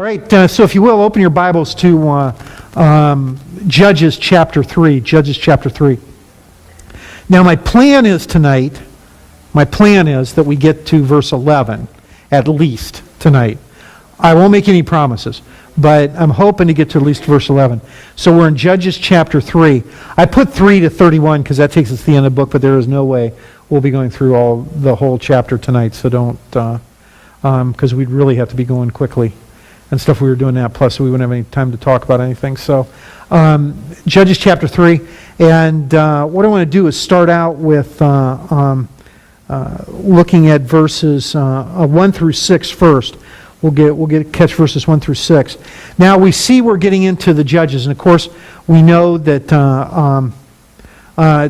All right, so if you will, open your Bibles to Judges chapter 3. Judges chapter 3. Now my plan is that we get to verse 11, at least tonight. I won't make any promises, but I'm hoping to get to at least verse 11. So we're in Judges chapter 3. I put 3 to 31 because that takes us to the end of the book, but there is no way we'll be going through the whole chapter tonight, so don't, because we'd really have to be going quickly and stuff. We were doing that, plus we wouldn't have any time to talk about anything. So Judges chapter 3, and what I want to do is start out with looking at verses 1 through 6 first. We'll catch verses 1 through 6. Now we see we're getting into the Judges, and of course we know that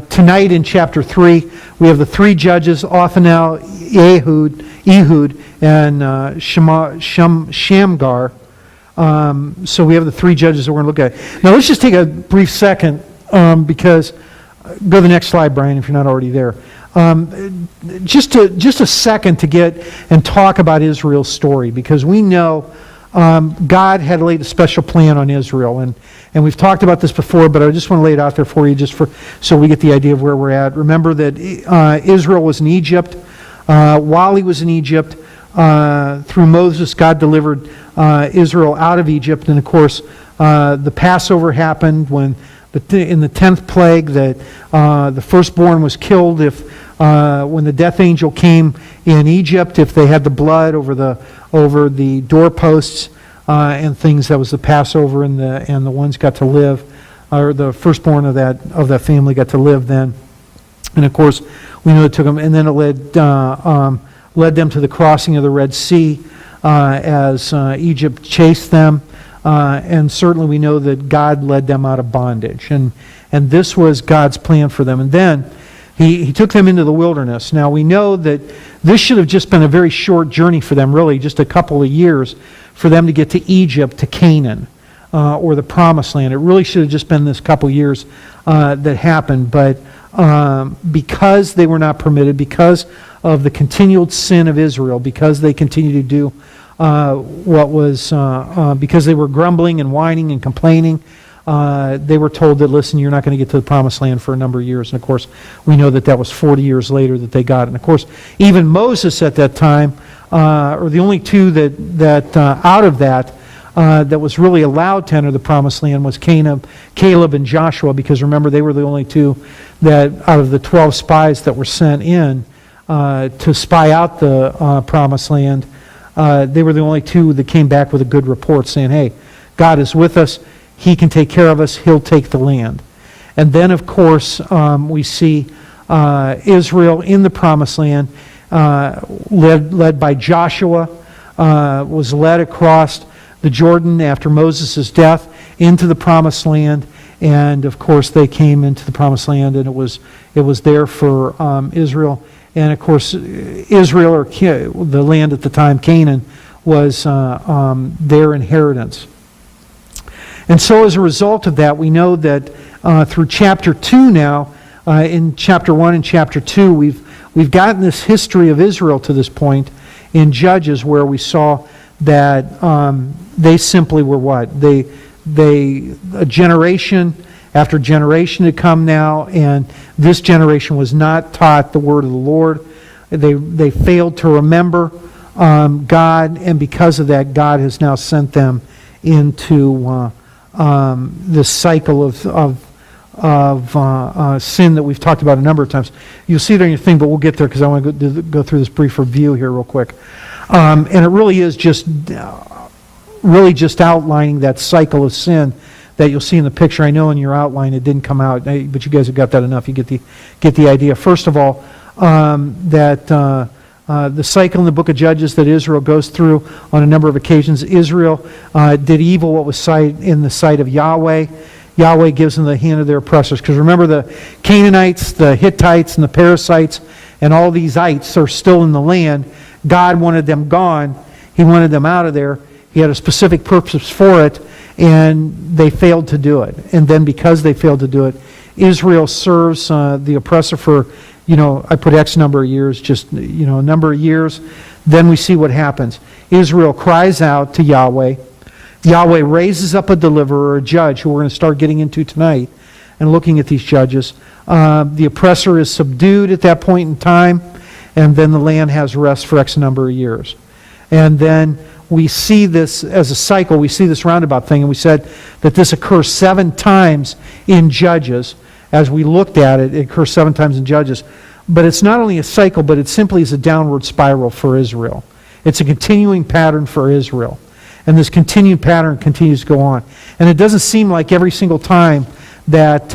tonight in chapter 3 we have the three judges: Othniel, Ehud, and Shamgar. So we have the three judges that we're going to look at. Now let's just take a brief second, because go to the next slide, Brian, if you're not already there. Just a second to get and talk about Israel's story, because we know God had laid a special plan on Israel, and we've talked about this before, but I just want to lay it out there for you, so we get the idea of where we're at. Remember that Israel was in Egypt. While he was in Egypt, through Moses, God delivered Israel out of Egypt, and of course, the Passover happened when in the 10th plague that the firstborn was killed when the death angel came in Egypt, if they had the blood over the doorposts and things. That was the Passover, and the ones got to live, or the firstborn of that family got to live then. And of course, we know it took them, and then it led them to the crossing of the Red Sea as Egypt chased them. And certainly we know that God led them out of bondage. And this was God's plan for them. And then he took them into the wilderness. Now we know that this should have just been a very short journey for them, really, just a couple of years for them to get to Egypt, to Canaan, or the Promised Land. It really should have just been this couple of years that happened. But because they were not permitted, because of the continued sin of Israel, because they continued to do because they were grumbling and whining and complaining, they were told that, listen, you're not going to get to the Promised Land for a number of years. And of course, we know that was 40 years later that they got it. And of course, even Moses at that time, or the only two that out of that was really allowed to enter the Promised Land was Caleb and Joshua, because remember, they were the only two that out of the 12 spies that were sent in to spy out the Promised Land, they were the only two that came back with a good report saying, hey, God is with us, He can take care of us, He'll take the land. And then, of course, we see Israel in the Promised Land, led by Joshua, was led across the Jordan after Moses' death into the Promised Land. And of course, they came into the Promised Land, and it was there for Israel. And of course, Israel, or the land at the time, Canaan, was their inheritance. And so as a result of that, we know that through chapter 2 now, in chapter 1 and chapter 2, we've gotten this history of Israel to this point in Judges, where we saw that they simply were what? A generation after generation had come now, and this generation was not taught the word of the Lord. They failed to remember God, and because of that, God has now sent them into this cycle of sin that we've talked about a number of times. You'll see it on your thing, but we'll get there because I want to go through this brief review here real quick. And it really is just outlining that cycle of sin that you'll see in the picture. I know in your outline it didn't come out, but you guys have got that enough. You get the idea. First of all, that the cycle in the book of Judges that Israel goes through on a number of occasions. Israel did evil what was in the sight of Yahweh. Yahweh gives them the hand of their oppressors. Because remember, the Canaanites, the Hittites, and the Perizzites, and all these ites are still in the land. God wanted them gone. He wanted them out of there. He had a specific purpose for it, and they failed to do it. And then because they failed to do it, Israel serves the oppressor for, I put X number of years, just, a number of years. Then we see what happens. Israel cries out to Yahweh. Yahweh raises up a deliverer, a judge, who we're going to start getting into tonight and looking at these judges. The oppressor is subdued at that point in time, and then the land has rest for X number of years. And then we see this as a cycle. We see this roundabout thing, and we said that this occurs 7 times in Judges. As we looked at it, it occurs 7 times in Judges. But it's not only a cycle, but it simply is a downward spiral for Israel. It's a continuing pattern for Israel. And this continued pattern continues to go on. And it doesn't seem like every single time that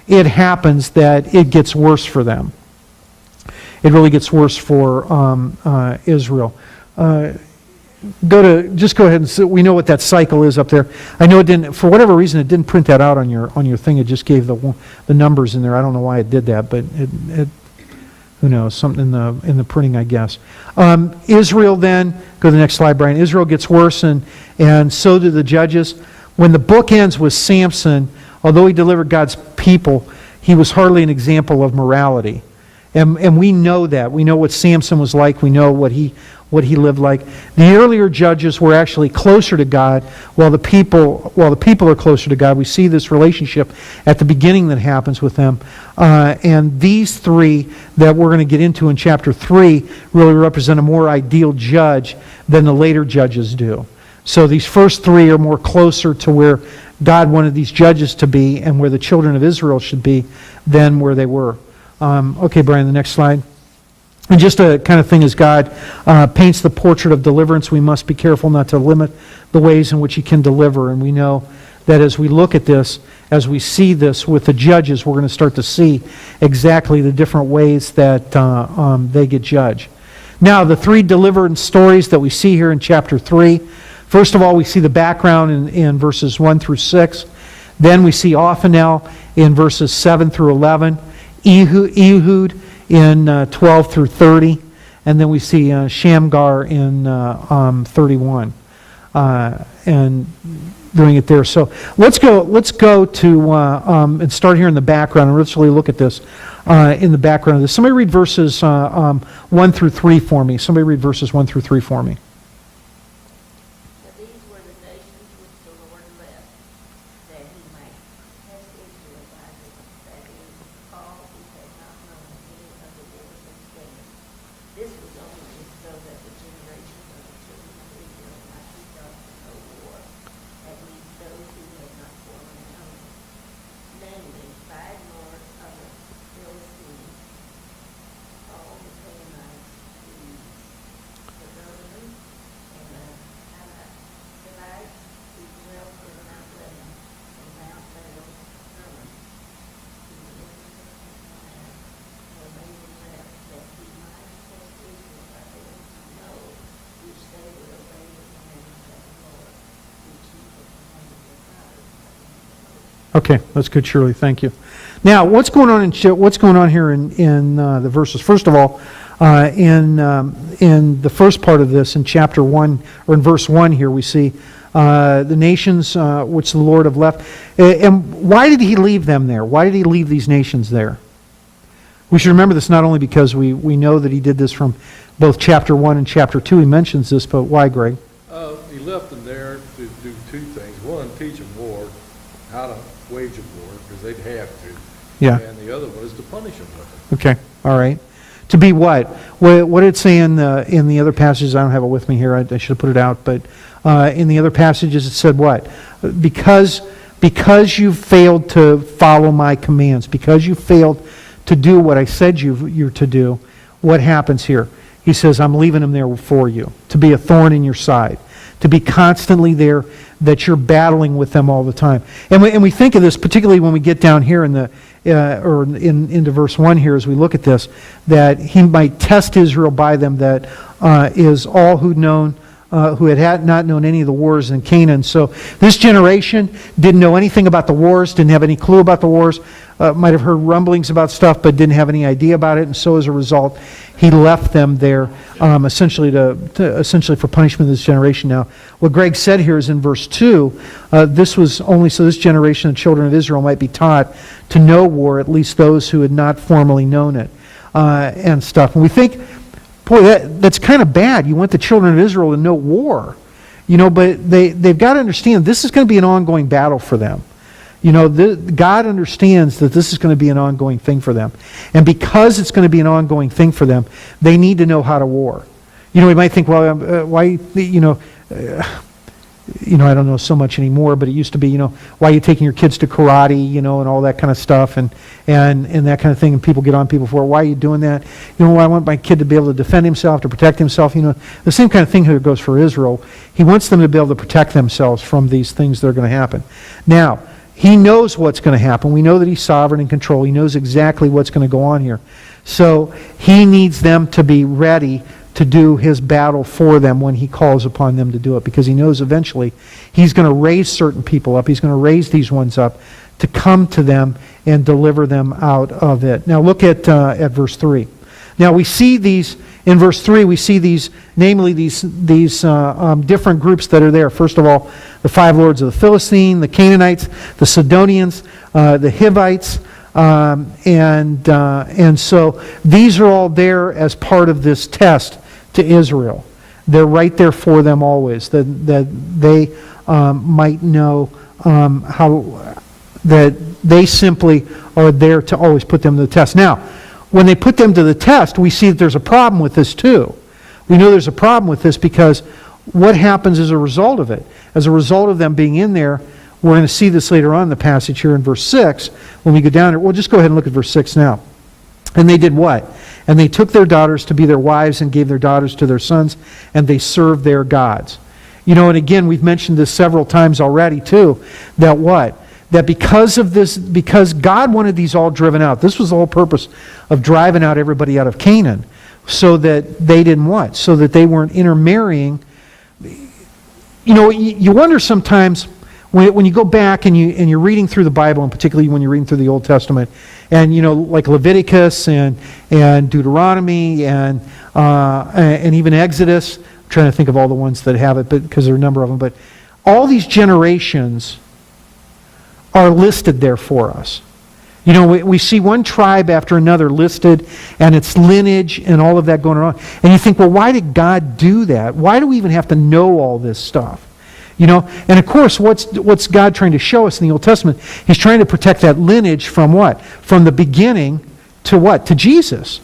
it happens that it gets worse for them. It really gets worse for Israel. Just go ahead and see, we know what that cycle is up there. I know it didn't, for whatever reason, it didn't print that out on your thing. It just gave the numbers in there. I don't know why it did that, but it who knows, something in the printing, I guess. Israel then, go to the next slide, Brian. Israel gets worse, and so do the judges. When the book ends with Samson, although he delivered God's people, he was hardly an example of morality. And we know that. We know what Samson was like. We know what he lived like. The earlier judges were actually closer to God, while the people are closer to God. We see this relationship at the beginning that happens with them. And these 3 that we're going to get into in chapter 3 really represent a more ideal judge than the later judges do. So these first 3 are more closer to where God wanted these judges to be and where the children of Israel should be than where they were. Okay, Brian, the next slide. And just a kind of thing as God paints the portrait of deliverance, we must be careful not to limit the ways in which He can deliver. And we know that as we look at this, as we see this with the judges, we're going to start to see exactly the different ways that they get judged. Now, the 3 deliverance stories that we see here in chapter 3. First of all, we see the background in verses 1 through 6. Then we see Othniel in verses 7 through 11. Ehud in 12 through 30, and then we see Shamgar in 31, and doing it there. So let's go to and start here in the background, and let's really look at this in the background of this. Somebody read verses 1 through 3 for me. Somebody read verses 1 through 3 for me. Okay, that's good, Shirley. Thank you. Now, what's going on here in the verses? First of all, in the first part of this, in chapter 1 or in verse 1 here, we see the nations which the Lord have left. And why did He leave them there? Why did He leave these nations there? We should remember this not only because we know that He did this from both chapter 1 and chapter 2. He mentions this, but why, Greg? He left them there to do 2 things. One, teach them war, how to wage a war, because they'd have to. Yeah. And the other one is to punish them with it. Okay, all right. To be what? What did it say in the other passages? I don't have it with me here. I should have put it out. But in the other passages it said what? Because you failed to follow my commands, because you failed to do what I said you're to do, what happens here? He says, I'm leaving them there for you, to be a thorn in your side, to be constantly there, that you're battling with them all the time. And we think of this, particularly when we get down here into verse 1 here, as we look at this, that He might test Israel by them, that is all who had not known any of the wars in Canaan. So this generation didn't know anything about the wars, didn't have any clue about the wars, might have heard rumblings about stuff, but didn't have any idea about it. And so as a result, He left them there essentially for punishment of this generation. Now, what Greg said here is in verse 2, this was only so this generation, the children of Israel, might be taught to know war, at least those who had not formally known it, and stuff. And we think, boy, that's kind of bad. You want the children of Israel to know war. But they've got to understand this is going to be an ongoing battle for them. God understands that this is going to be an ongoing thing for them. And because it's going to be an ongoing thing for them, they need to know how to war. We might think, well, why, I don't know so much anymore, but it used to be, why are you taking your kids to karate, and all that kind of stuff, and that kind of thing, and people get on people for it. Why are you doing that? I want my kid to be able to defend himself, to protect himself. The same kind of thing here goes for Israel. He wants them to be able to protect themselves from these things that are going to happen. Now, he knows what's going to happen. We know that he's sovereign and control. He knows exactly what's going to go on here. So he needs them to be ready to do his battle for them when he calls upon them to do it, because he knows eventually he's going to raise certain people up. He's going to raise these ones up to come to them and deliver them out of it. Now look at verse 3. Now we see these, in verse 3, we see these, namely these different groups that are there. First of all, the 5 lords of the Philistine, the Canaanites, the Sidonians, the Hivites, and so these are all there as part of this test to Israel. They're right there for them always, that they might know how, that they simply are there to always put them to the test. Now, when they put them to the test, we see that there's a problem with this too. We know there's a problem with this because what happens as a result of it? As a result of them being in there, we're going to see this later on in the passage here in verse 6. When we go down there, we'll just go ahead and look at verse 6 now. And they did what? And they took their daughters to be their wives and gave their daughters to their sons, and they served their gods. And again, we've mentioned this several times already too, that what? That because of this, because God wanted these all driven out, this was the whole purpose of driving out everybody out of Canaan, so that they didn't what? So that they weren't intermarrying. You wonder sometimes, when you go back and you're reading through the Bible, and particularly when you're reading through the Old Testament, and like Leviticus and Deuteronomy and even Exodus, I'm trying to think of all the ones that have it, but because there are a number of them, but all these generations are listed there for us. We see one tribe after another listed, and its lineage and all of that going on, and you think, well, why did God do that? Why do we even have to know all this stuff? And of course, what's God trying to show us in the Old Testament? He's trying to protect that lineage from what? From the beginning to what? To Jesus.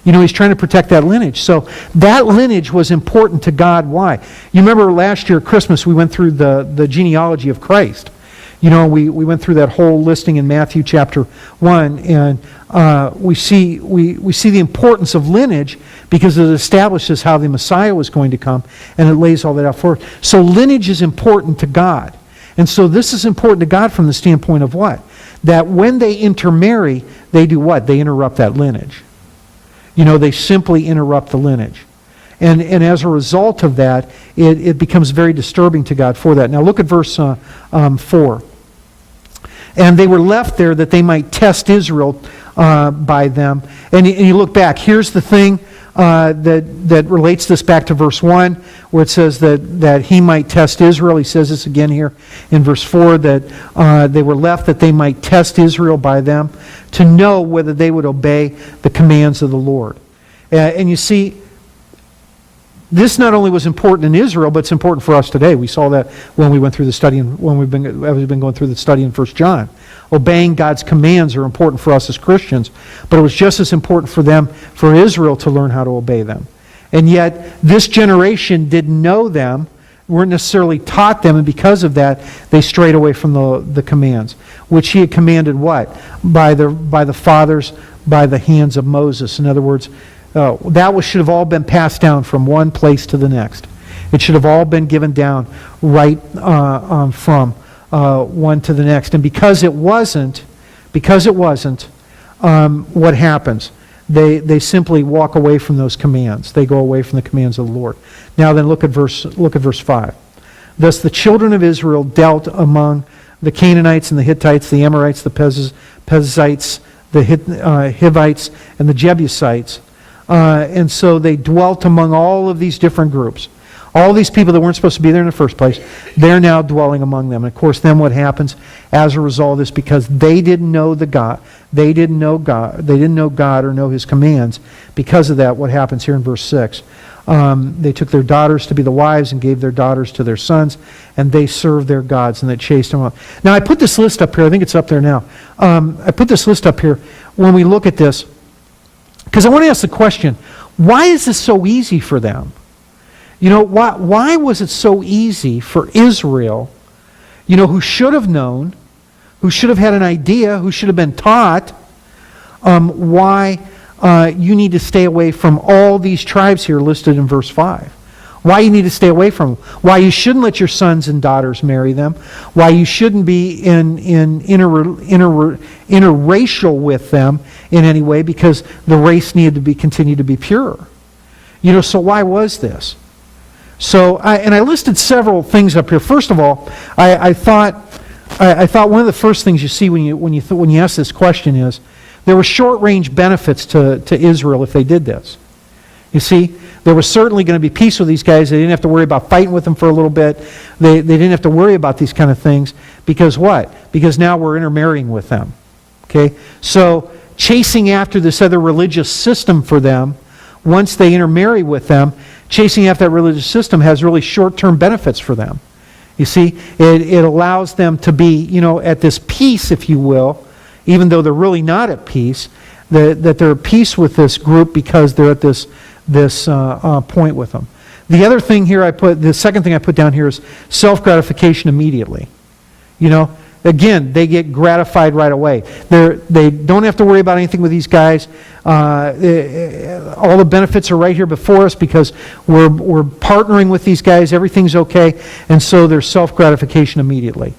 He's trying to protect that lineage. So that lineage was important to God. Why? You remember last year at Christmas, we went through the genealogy of Christ. We went through that whole listing in Matthew chapter 1, and we see the importance of lineage because it establishes how the Messiah was going to come, and it lays all that out for us. So lineage is important to God. And so this is important to God from the standpoint of what? That when they intermarry, they do what? They interrupt that lineage. They simply interrupt the lineage. And as a result of that, it becomes very disturbing to God for that. Now look at verse 4. And they were left there that they might test Israel by them. And you look back, here's the thing that relates this back to verse 1, where it says that he might test Israel. He says this again here in verse 4, that they were left that they might test Israel by them to know whether they would obey the commands of the Lord. And you see, this not only was important in Israel, but it's important for us today. We saw that when we went through the study, when we've been going through the study in 1 John. Obeying God's commands are important for us as Christians, but it was just as important for Israel to learn how to obey them. And yet, this generation didn't know them, weren't necessarily taught them, and because of that, they strayed away from the commands, which he had commanded what? By the fathers, by the hands of Moses. In other words, that should have all been passed down from one place to the next. It should have all been given down right from one to the next. And because it wasn't, what happens? They simply walk away from those commands. They go away from the commands of the Lord. Now then, look at verse 5. Thus the children of Israel dealt among the Canaanites and the Hittites, the Amorites, the Perizzites, the Hivites, and the Jebusites. And so they dwelt among all of these different groups. All these people that weren't supposed to be there in the first place, they're now dwelling among them. And of course, then what happens as a result of this, because they didn't know God or know His commands, because of that, what happens here in verse 6? They took their daughters to be the wives and gave their daughters to their sons, and they served their gods, and they chased them out. Now, I put this list up here. I think it's up there now. I put this list up here when we look at this, because I want to ask the question, why is this so easy for them? You know, why was it so easy for Israel, you know, who should have known, who should have had an idea, who should have been taught, why you need to stay away from all these tribes here listed in verse 5. Why you need to stay away from them. Why you shouldn't let your sons and daughters marry them. Why you shouldn't be in interracial with them in any way, because the race needed to continue to be pure. You know, so why was this? So, I listed several things up here. First of all, I thought one of the first things you see when you ask this question is there were short-range benefits to Israel if they did this. You see, there was certainly going to be peace with these guys. They didn't have to worry about fighting with them for a little bit. They didn't have to worry about these kind of things because what? Because now we're intermarrying with them. Okay, so chasing after this other religious system for them, once they intermarry with them, chasing after that religious system has really short-term benefits for them. You see, it allows them to be, you know, at this peace, if you will, even though they're really not at peace, that they're at peace with this group because they're at this point with them. The other thing here the second thing I put down here is self-gratification immediately. You know, again, they get gratified right away. They don't have to worry about anything with these guys. All the benefits are right here before us because we're partnering with these guys. Everything's okay, and so there's self-gratification immediately.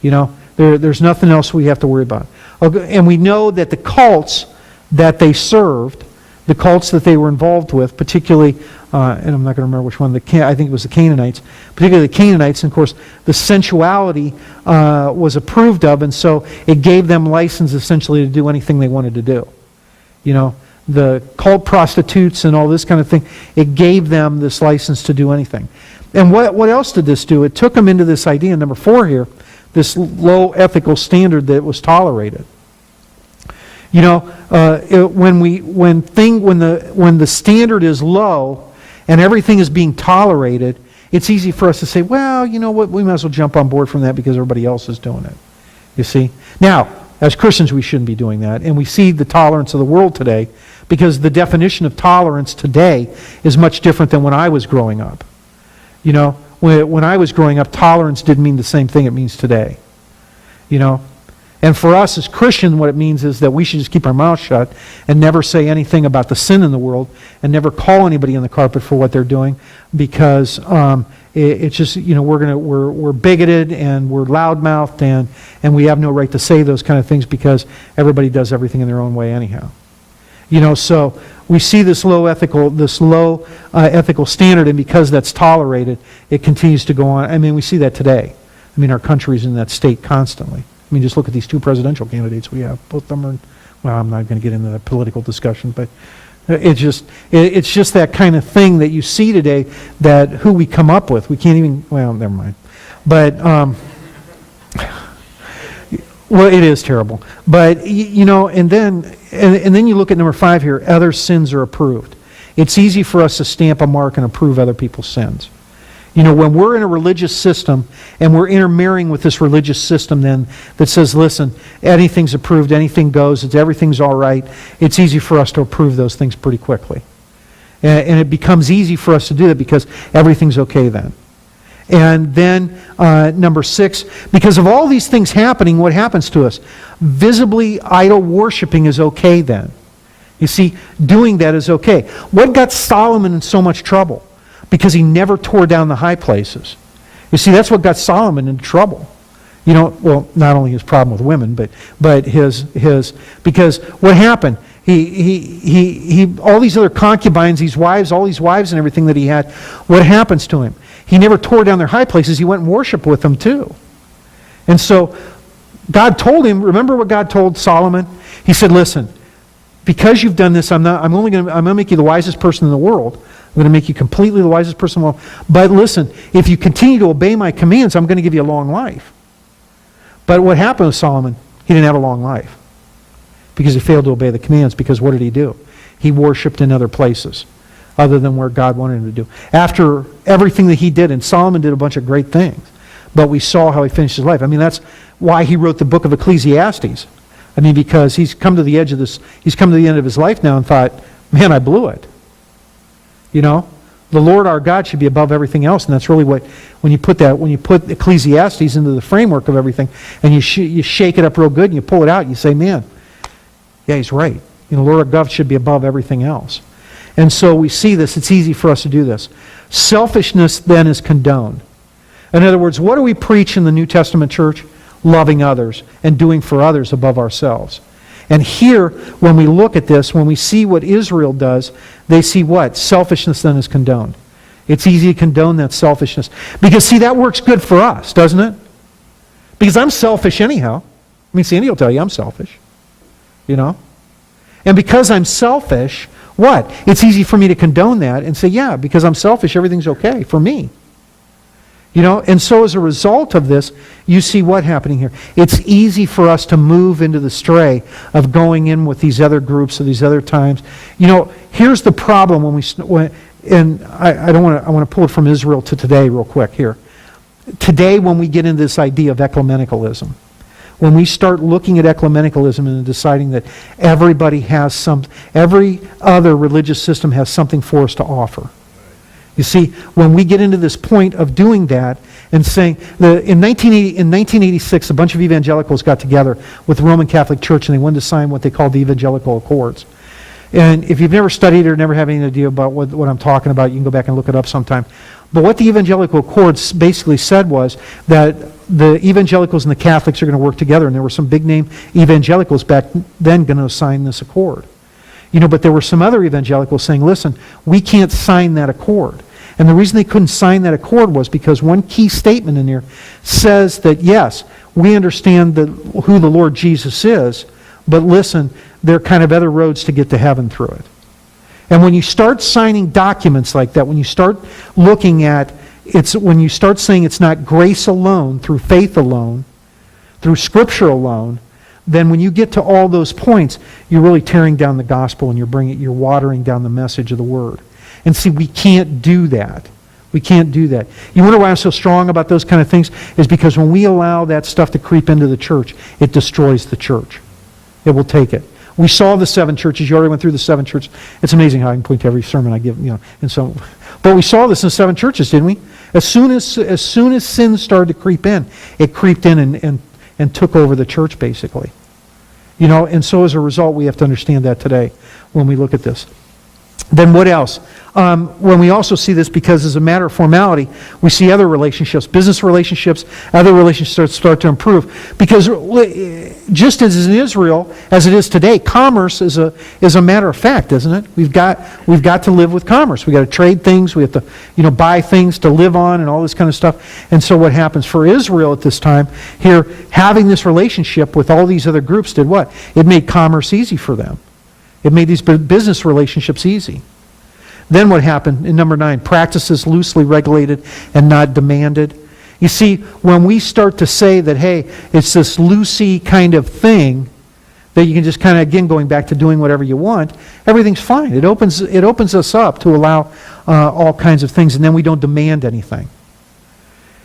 You know, there's nothing else we have to worry about. Okay, and we know that the cults that they served, the cults that they were involved with, particularly, and I'm not going to remember which one, I think it was the Canaanites, particularly the Canaanites, and of course the sensuality was approved of, and so it gave them license essentially to do anything they wanted to do. You know, the cult prostitutes and all this kind of thing, it gave them this license to do anything. And what else did this do? It took them into this idea, number 4 here, this low ethical standard that was tolerated. You know, when the standard is low and everything is being tolerated, it's easy for us to say, well, you know what, we might as well jump on board from that because everybody else is doing it. You see? Now, as Christians, we shouldn't be doing that. And we see the tolerance of the world today because the definition of tolerance today is much different than when I was growing up. You know, when I was growing up, tolerance didn't mean the same thing it means today. You know? And for us as Christians, what it means is that we should just keep our mouths shut and never say anything about the sin in the world and never call anybody on the carpet for what they're doing because it's just, you know, we're bigoted and we're loudmouthed and we have no right to say those kind of things because everybody does everything in their own way anyhow. You know, so we see this low ethical standard, and because that's tolerated, it continues to go on. I mean, we see that today. I mean, our country's in that state constantly. I mean, just look at these 2 presidential candidates we have. Both of them are, well, I'm not going to get into that political discussion, but it's just that kind of thing that you see today, that who we come up with. We can't even, well, never mind. But, well, it is terrible. But, you know, and then you look at number 5 here, other sins are approved. It's easy for us to stamp a mark and approve other people's sins. You know, when we're in a religious system and we're intermarrying with this religious system then that says, listen, anything's approved, anything goes, everything's all right, it's easy for us to approve those things pretty quickly. And it becomes easy for us to do that because everything's okay then. And then number 6, because of all these things happening, what happens to us? Visibly idol worshiping is okay then. You see, doing that is okay. What got Solomon in so much trouble? Because he never tore down the high places. You see, that's what got Solomon in trouble. You know, well, not only his problem with women, but his because what happened? He all these other concubines, these wives, all these wives and everything that he had, what happens to him? He never tore down their high places. He went and worshiped with them too. And so God told him, remember what God told Solomon? He said, listen, because you've done this, I'm going to make you the wisest person in the world. I'm going to make you completely the wisest person in the world. But listen, if you continue to obey my commands, I'm going to give you a long life. But what happened with Solomon? He didn't have a long life because he failed to obey the commands. Because what did he do? He worshipped in other places. other than where God wanted him to do. After everything that he did, and Solomon did a bunch of great things, but we saw how he finished his life. I mean, that's why he wrote the book of Ecclesiastes. I mean, because he's come to the end of his life now and thought, man, I blew it. You know? The Lord our God should be above everything else, and that's really what, when you put Ecclesiastes into the framework of everything, and you shake it up real good, and you pull it out, and you say, man, yeah, he's right. You know, Lord our God should be above everything else. And so we see this. It's easy for us to do this. Selfishness then is condoned. In other words, what do we preach in the New Testament church? Loving others and doing for others above ourselves. And here, when we look at this, when we see what Israel does, they see what? Selfishness then is condoned. It's easy to condone that selfishness. Because, see, that works good for us, doesn't it? Because I'm selfish anyhow. I mean, Sandy will tell you I'm selfish. You know? And because I'm selfish, what? It's easy for me to condone that and say, yeah, because I'm selfish, everything's okay for me. You know, and so as a result of this, you see what happening here. It's easy for us to move into the stray of going in with these other groups or these other times. You know, here's the problem I want to pull it from Israel to today real quick here. Today, when we get into this idea of ecumenicalism, when we start looking at ecumenicalism and deciding that every other religious system has something for us to offer. You see, when we get into this point of doing that and saying, in 1986, a bunch of evangelicals got together with the Roman Catholic Church and they wanted to sign what they called the Evangelical Accords. And if you've never studied or never have any idea about what I'm talking about, you can go back and look it up sometime. But what the Evangelical Accords basically said was that the evangelicals and the Catholics are going to work together, and there were some big-name evangelicals back then going to sign this accord. You know, but there were some other evangelicals saying, listen, we can't sign that accord. And the reason they couldn't sign that accord was because one key statement in there says that, yes, we understand who the Lord Jesus is, but listen, there are kind of other roads to get to heaven through it. And when you start signing documents like that, when you start looking at, when you start saying it's not grace alone, through faith alone, through Scripture alone, then when you get to all those points, you're really tearing down the gospel and you're watering down the message of the Word. And see, we can't do that. We can't do that. You wonder why I'm so strong about those kind of things? Is because when we allow that stuff to creep into the church, it destroys the church. It will take it. We saw the 7 churches. You already went through the 7 churches. It's amazing how I can point to every sermon I give, you know. And so, but we saw this in the 7 churches, didn't we? As soon as sin started to creep in, it creeped in and took over the church, basically. You know, and so as a result, we have to understand that today when we look at this. Then what else? When we also see this, because as a matter of formality, we see other relationships, business relationships, other relationships start to improve. Because just as in Israel, as it is today, commerce is a matter of fact, isn't it? We've got to live with commerce. We've got to trade things. We have to, buy things to live on and all this kind of stuff. And so what happens for Israel at this time, here, having this relationship with all these other groups did what? It made commerce easy for them. It made these business relationships easy. Then what happened in number 9? Practices loosely regulated and not demanded. You see, when we start to say that, hey, it's this loosey kind of thing that you can just kind of, again, going back to doing whatever you want, everything's fine. It opens us up to allow all kinds of things, and then we don't demand anything.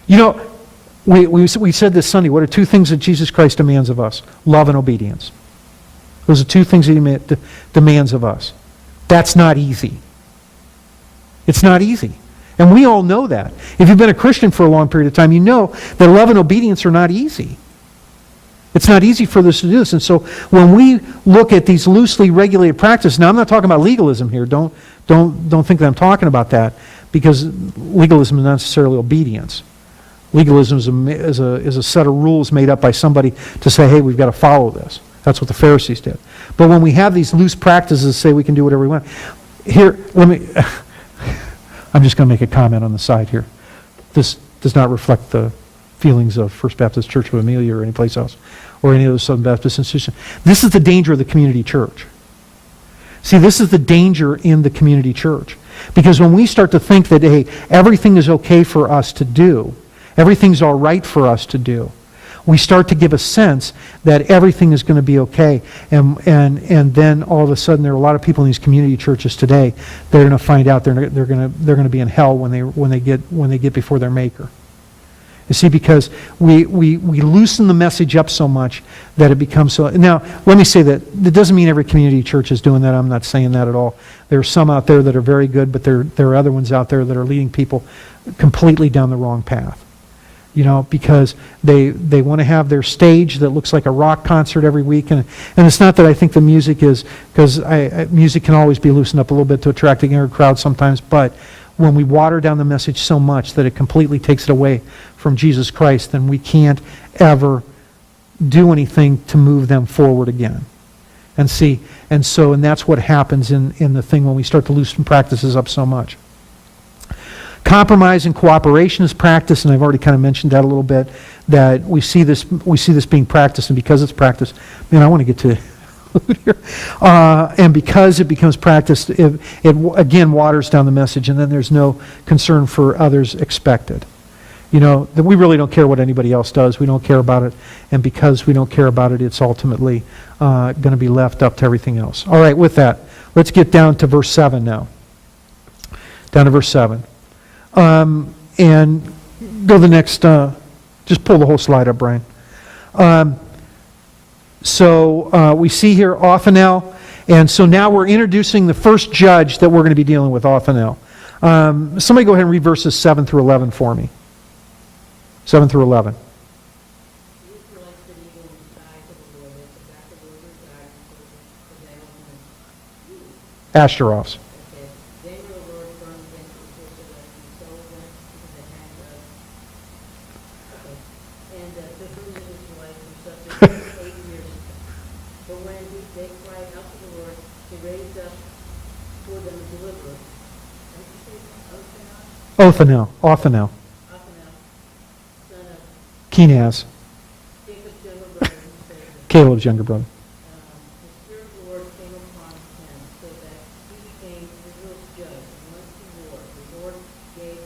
You know, we said this Sunday, what are 2 things that Jesus Christ demands of us? Love and obedience. Those are 2 things that he demands of us. That's not easy. It's not easy. And we all know that. If you've been a Christian for a long period of time, you know that love and obedience are not easy. It's not easy for us to do this. And so when we look at these loosely regulated practices, now I'm not talking about legalism here. Don't think that I'm talking about that, because legalism is not necessarily obedience. Legalism is a set of rules made up by somebody to say, hey, we've got to follow this. That's what the Pharisees did. But when we have these loose practices, say we can do whatever we want. Here, I'm just going to make a comment on the side here. This does not reflect the feelings of First Baptist Church of Amelia or any place else, or any other Southern Baptist institution. This is the danger of the community church. See, this is the danger in the community church. Because when we start to think that, hey, everything is okay for us to do, everything's all right for us to do, we start to give a sense that everything is going to be okay. And then all of a sudden there are a lot of people in these community churches today that are going to find out they're going to be in hell when they get before their Maker. You see, because we loosen the message up so much that it becomes so... Now, let me say that doesn't mean every community church is doing that. I'm not saying that at all. There are some out there that are very good, but there are other ones out there that are leading people completely down the wrong path. Because they want to have their stage that looks like a rock concert every week. And it's not that I think the music is... Because music can always be loosened up a little bit to attract a younger crowd sometimes, but when we water down the message so much that it completely takes it away from Jesus Christ, then we can't ever do anything to move them forward again. And that's what happens in the thing when we start to loosen practices up so much. Compromise and cooperation is practiced, and I've already kind of mentioned that a little bit, that we see this being practiced, and because it's practiced, man, I want to get to here. And because it becomes practiced, it again waters down the message, and then there's no concern for others expected. That we really don't care what anybody else does. We don't care about it, and because we don't care about it, it's ultimately going to be left up to everything else. All right, with that, let's get down to verse 7 now. Down to verse 7. And go to the next, just pull the whole slide up, Brian. So we see here Othniel, and so now we're introducing the first judge that we're going to be dealing with, Othniel. Somebody go ahead and read verses 7 through 11 for me. 7 through 11. Ashtaroths. Othniel. Kenaz. Caleb's younger brother. The Spirit of the Lord came upon him, so that he became Israel's judge and went to war. The Lord gave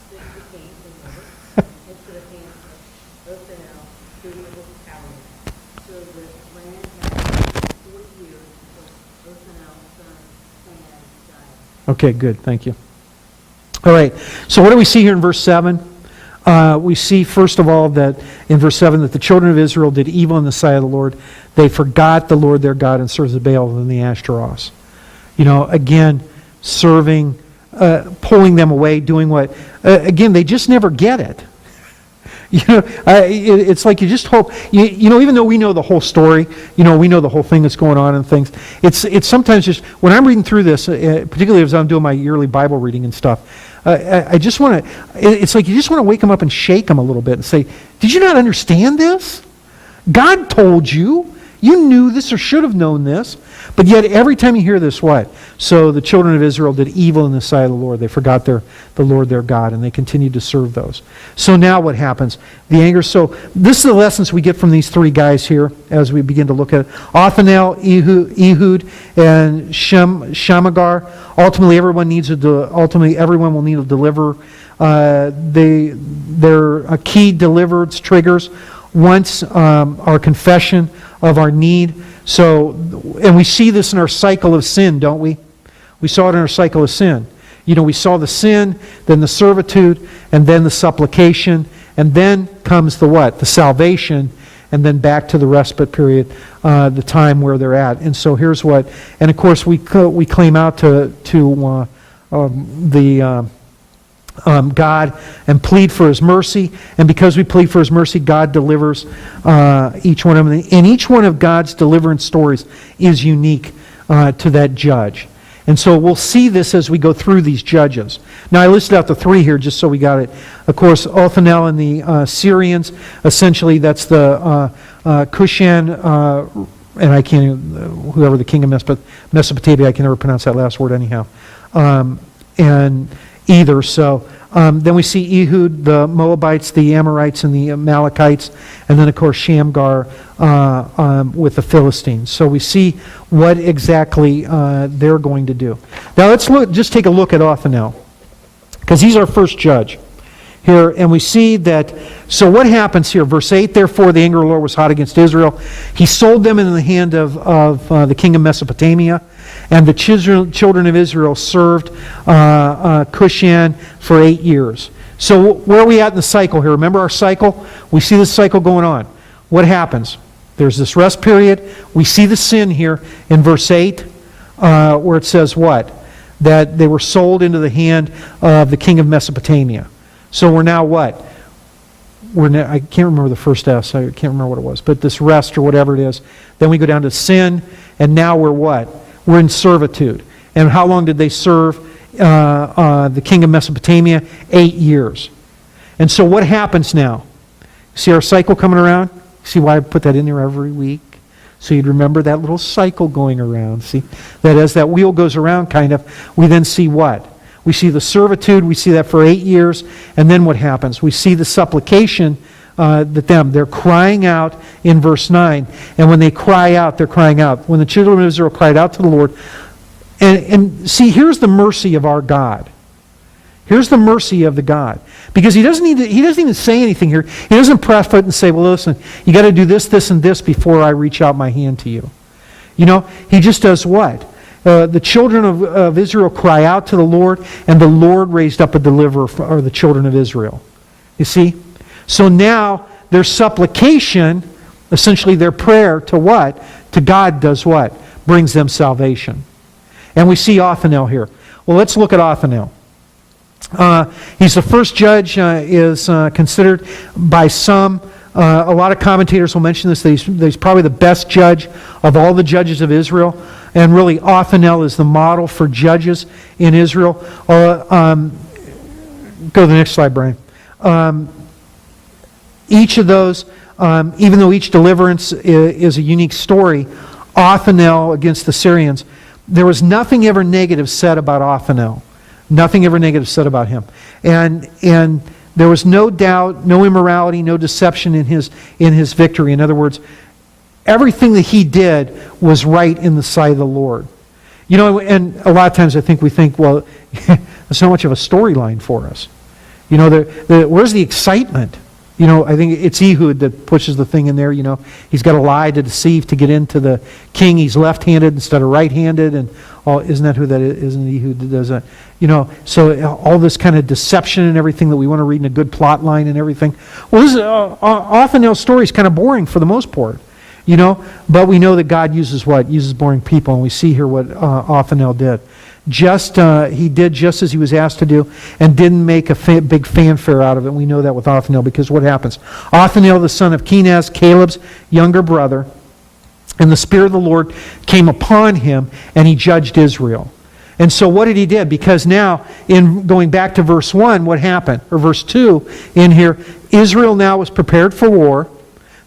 60 kings, remember, into the hands of Othniel, king of the calendar. So the land had 40 years until Othniel's son Kenaz died. Okay, good. Thank you. All right. So what do we see here in verse 7? We see, first of all, that in verse 7 that the children of Israel did evil in the sight of the Lord. They forgot the Lord their God and served the Baal and the Ashtaroths. Again, serving, pulling them away, doing what? Again, they just never get it. It's like you just hope, even though we know the whole story, we know the whole thing that's going on and things, it's sometimes just, when I'm reading through this, particularly as I'm doing my yearly Bible reading and stuff, I just want to, it's like you just want to wake them up and shake them a little bit and say, did you not understand this? God told you. You knew this or should have known this. But yet every time you hear this, what? So the children of Israel did evil in the sight of the Lord. They forgot the Lord their God, and they continued to serve those. So now what happens? The anger. So this is the lessons we get from these three guys here as we begin to look at it. Othniel, Ehud, and Shamgar. Ultimately, everyone will need a deliverer. They're key deliverance triggers. Once our confession of our need. So, and we see this in our cycle of sin, don't we? We saw it in our cycle of sin. We saw the sin, then the servitude, and then the supplication, and then comes the what? The salvation, and then back to the respite period, the time where they're at. And so here's what, and of course we claim out to God and plead for His mercy, and because we plead for His mercy, God delivers each one of them. And each one of God's deliverance stories is unique to that judge. And so we'll see this as we go through these judges. Now I listed out the three here just so we got it. Of course, Othniel and the Syrians, essentially that's the Cushan, and I can't even, whoever the king of Mesopotamia, I can never pronounce that last word anyhow. And either. So then we see Ehud, the Moabites, the Amorites, and the Amalekites, and then of course Shamgar with the Philistines. So we see what exactly they're going to do. Now let's just take a look at Othniel, because he's our first judge. here, and we see that, so what happens here? Verse 8, therefore the anger of the Lord was hot against Israel. He sold them into the hand of the king of Mesopotamia, and the children of Israel served Cushan for 8 years. So where are we at in the cycle here? Remember our cycle? We see this cycle going on. What happens? There's this rest period. We see the sin here in verse 8, where it says what? That they were sold into the hand of the king of Mesopotamia. So we're now what? I can't remember the first S. I can't remember what it was. But this rest or whatever it is. Then we go down to sin, and now we're what? We're in servitude. And how long did they serve the king of Mesopotamia? 8 years. And so what happens now? See our cycle coming around? See why I put that in there every week? So you'd remember that little cycle going around. See, that as that wheel goes around, kind of, we then see what? We see the servitude, we see that for 8 years, and then what happens? We see the supplication that they're crying out in verse 9. And when they cry out, they're crying out. When the children of Israel cried out to the Lord, and see, here's the mercy of our God. Here's the mercy of the God. Because he doesn't even say anything here. He doesn't press it and say, well, listen, you got to do this, this, and this before I reach out my hand to you. You know, he just does what? The children of Israel cry out to the Lord, and the Lord raised up a deliverer for the children of Israel. You see? So now their supplication, essentially their prayer to what? To God does what? Brings them salvation. And we see Othniel here. Well, let's look at Othniel. He's the first judge, is considered by some, a lot of commentators will mention this, that he's probably the best judge of all the judges of Israel. And really, Othniel is the model for judges in Israel. Go to the next slide, Brian. Each of those, even though each deliverance is a unique story, Othniel against the Syrians, there was nothing ever negative said about Othniel. Nothing ever negative said about him. And there was no doubt, no immorality, no deception in his victory. In other words, everything that he did was right in the sight of the Lord. You know, and a lot of times we think, well, there's not much of a storyline for us. You know, where's the excitement? You know, I think it's Ehud that pushes the thing in there, you know. He's got to lie to deceive to get into the king. He's left-handed instead of right-handed. And isn't that who that is? Isn't it Ehud that does that? You know, so all this kind of deception and everything that we want to read in a good plot line and everything. Well, this Othniel's story is kind of boring for the most part. You know, but we know that God uses what? Uses boring people. And we see here what Othniel did. He did just as he was asked to do and didn't make a big fanfare out of it. We know that with Othniel because what happens? Othniel, the son of Kenaz, Caleb's younger brother, and the Spirit of the Lord came upon him and he judged Israel. And so what did he do? Because now, in going back to verse 1, what happened? Or verse 2 in here, Israel now was prepared for war.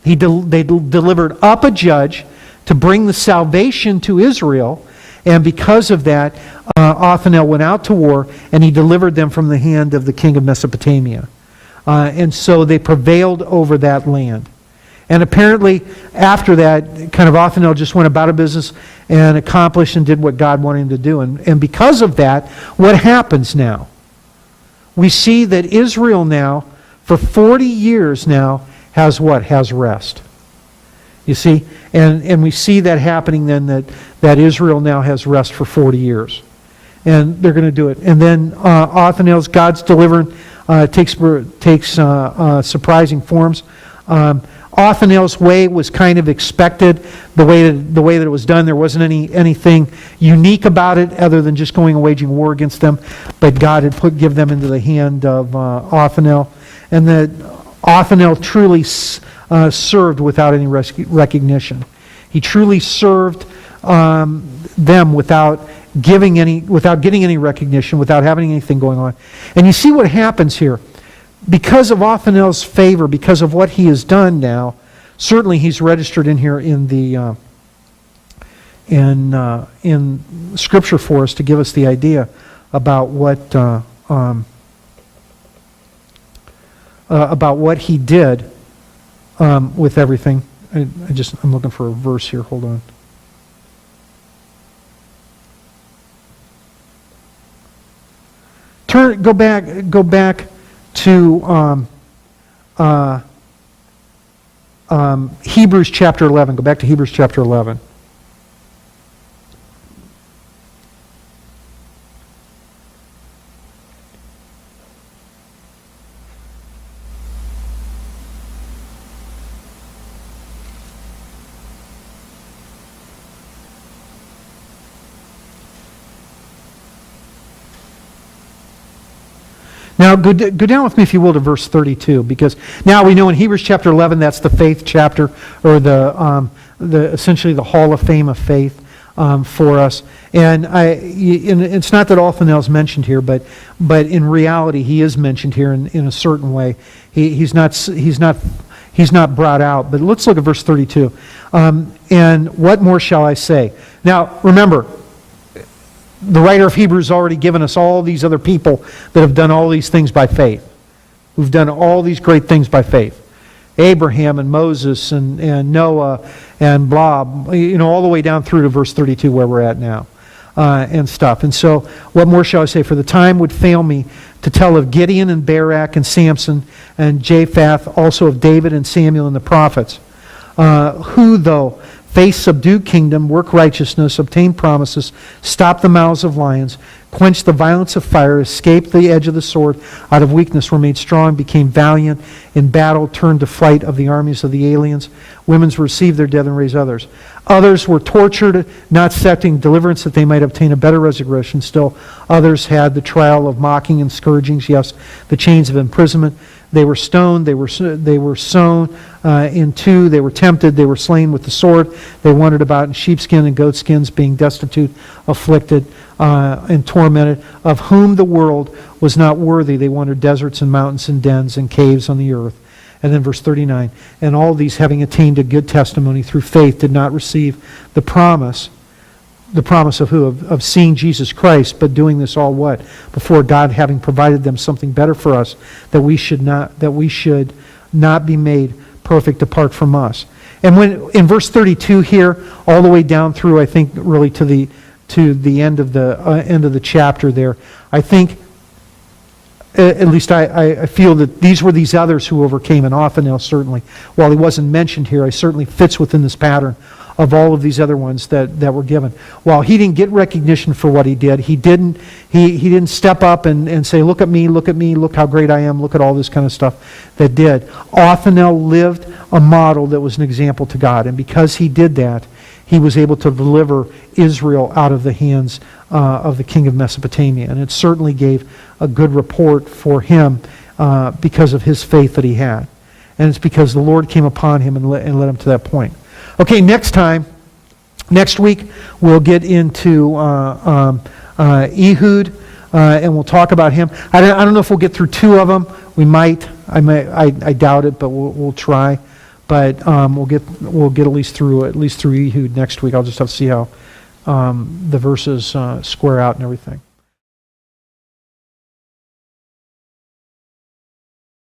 They delivered up a judge to bring the salvation to Israel. And because of that, Othniel went out to war, and he delivered them from the hand of the king of Mesopotamia. And so they prevailed over that land. And apparently, after that, kind of Othniel just went about a business and accomplished and did what God wanted him to do. And because of that, what happens now? We see that Israel now, for 40 years now, has what? Has rest. You see? And we see that happening then, that Israel now has rest for 40 years. And they're going to do it. And then Othniel's, God's deliverance takes surprising forms. Othniel's way was kind of expected, the way that it was done. There wasn't anything unique about it other than just going and waging war against them. But God had give them into the hand of Othniel. And that Othniel truly served without any recognition. He truly served them without getting any recognition, without having anything going on. And you see what happens here. Because of Othniel's favor, because of what he has done now, certainly he's registered in here in the in Scripture for us to give us the idea about what he did with everything. I'm looking for a verse here. Hold on. Go back to Hebrews chapter 11. Go back to Hebrews chapter 11. Now, go down with me, if you will, to verse 32, because now we know in Hebrews chapter 11, that's the faith chapter, or the essentially the Hall of Fame of faith for us. And it's not that Othniel is mentioned here, but in reality, he is mentioned here in a certain way. He's not brought out. But let's look at verse 32. And what more shall I say? Now, remember, the writer of Hebrews has already given us all these other people that have done all these things by faith, who've done all these great things by faith. Abraham and Moses and Noah and blah, all the way down through to verse 32 where we're at now and stuff. And so, what more shall I say? For the time would fail me to tell of Gideon and Barak and Samson and Jephthah, also of David and Samuel and the prophets, who, though face subdued kingdom, work righteousness, obtain promises, stop the mouths of lions, quench the violence of fire, escape the edge of the sword, out of weakness were made strong, became valiant in battle, turned to flight of the armies of the aliens. Women received their dead and raised others. Others were tortured, not accepting deliverance that they might obtain a better resurrection. Still others had the trial of mocking and scourgings, yes, the chains of imprisonment. They were stoned, they were sown in two, they were tempted, they were slain with the sword, they wandered about in sheepskin and goatskins, being destitute, afflicted, and tormented, of whom the world was not worthy. They wandered deserts and mountains and dens and caves on the earth. And then verse 39, and all these, having attained a good testimony through faith, did not receive the promise of who? Of seeing Jesus Christ, but doing this all what? Before God having provided them something better for us, that we should not be made perfect apart from us. And when in verse 32 here, all the way down through, I think really to the end of the chapter there, I think at least I feel that these were these others who overcame, and Othniel certainly, while he wasn't mentioned here, he certainly fits within this pattern of all of these other ones that were given. While he didn't get recognition for what he did, he didn't step up and say, look at me, look how great I am, look at all this kind of stuff that did. Othniel lived a model that was an example to God, and because he did that, he was able to deliver Israel out of the hands of the king of Mesopotamia. And it certainly gave a good report for him because of his faith that he had. And it's because the Lord came upon him and led him to that point. Okay, next week, we'll get into Ehud, and we'll talk about him. I don't know if we'll get through two of them. We might. I doubt it, but we'll try. But we'll get at least through Ehud next week. I'll just have to see how the verses square out and everything.